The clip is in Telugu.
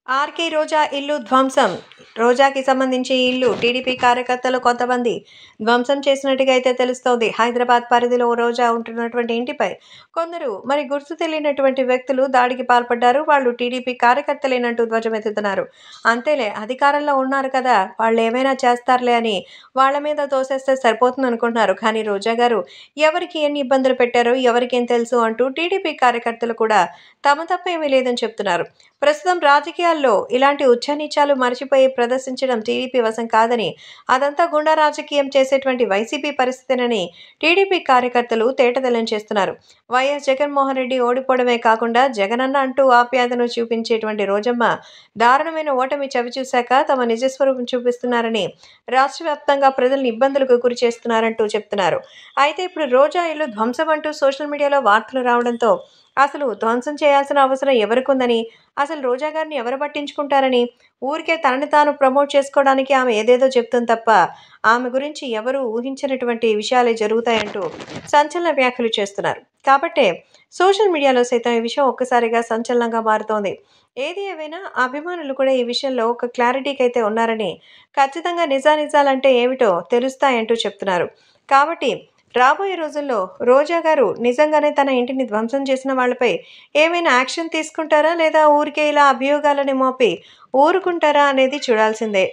ఆర్‌కే రోజా ఇల్లు ధ్వంసం. రోజాకి సంబంధించి ఈ ఇల్లు టీడీపీ కార్యకర్తలు కొంతమంది ధ్వంసం చేసినట్టుగా అయితే తెలుస్తోంది. హైదరాబాద్ పరిధిలో రోజా ఉంటున్నటువంటి ఇంటిపై కొందరు గుర్తు తెలియనటువంటి వ్యక్తులు దాడికి పాల్పడ్డారు. వాళ్ళు టీడీపీ కార్యకర్తలేనంటూ ధ్వజమెత్తుతున్నారు. అంతేలే, అధికారంలో ఉన్నారు కదా, వాళ్ళేమైనా చేస్తారులే అని వాళ్ళ మీద తోసేస్తే సరిపోతుందనుకుంటున్నారు. కానీ రోజా గారు ఎవరికి ఎన్ని ఇబ్బందులు పెట్టారో ఎవరికేం తెలుసు అంటూ టీడీపీ కార్యకర్తలు కూడా తమ తప్పేమీ లేదని చెప్తున్నారు. ప్రస్తుతం రాజకీయాల్లో ఇలాంటి ఉచ్ఛనీచాలు మరిచిపోయి ప్రదర్శించడం టీడీపీ వశం కాదని, అదంతా గుండా రాజకీయం చేసేటువంటి వైసీపీ పరిస్థితేనని టీడీపీ కార్యకర్తలు తేటతెల్లం చేస్తున్నారు. వైఎస్ జగన్మోహన్ రెడ్డి ఓడిపోవడమే కాకుండా జగనన్న అంటూ ఆప్యాయతను చూపించేటువంటి రోజమ్మ దారుణమైన ఓటమి చవిచూశాక తమ నిజస్వరూపం చూపిస్తున్నారని, రాష్ట్ర వ్యాప్తంగా ప్రజల్ని ఇబ్బందులకు గురి చేస్తున్నారంటూ చెప్తున్నారు. అయితే ఇప్పుడు రోజా ఇల్లు ధ్వంసం అంటూ సోషల్ మీడియాలో వార్తలు రావడంతో అసలు ధ్వంసం చేయాల్సిన అవసరం ఎవరికుందని, అసలు రోజా గారిని ఎవరు పట్టించుకుంటారని, ఊరికే తనని తాను ప్రమోట్ చేసుకోవడానికి ఆమె ఏదేదో చెప్తుంది తప్ప, ఆమె గురించి ఎవరు ఊహించినటువంటి విషయాలే జరుగుతాయంటూ సంచలన వ్యాఖ్యలు చేస్తున్నారు. కాబట్టే సోషల్ మీడియాలో సైతం ఈ విషయం ఒక్కసారిగా సంచలనంగా మారుతోంది. ఏది ఏవైనా అభిమానులు కూడా ఈ విషయంలో ఒక క్లారిటీకైతే ఉన్నారని, ఖచ్చితంగా నిజానిజాలంటే ఏమిటో తెలుస్తాయంటూ చెప్తున్నారు. కాబట్టి రాబోయే రోజుల్లో రోజా గారు నిజంగానే తన ఇంటిని ధ్వంసం చేసిన వాళ్ళపై ఏమైనా యాక్షన్ తీసుకుంటారా? లేదా ఊరికే ఇలా అభియోగాలని మోపి ఊరుకుంటారా అనేది చూడాల్సిందే.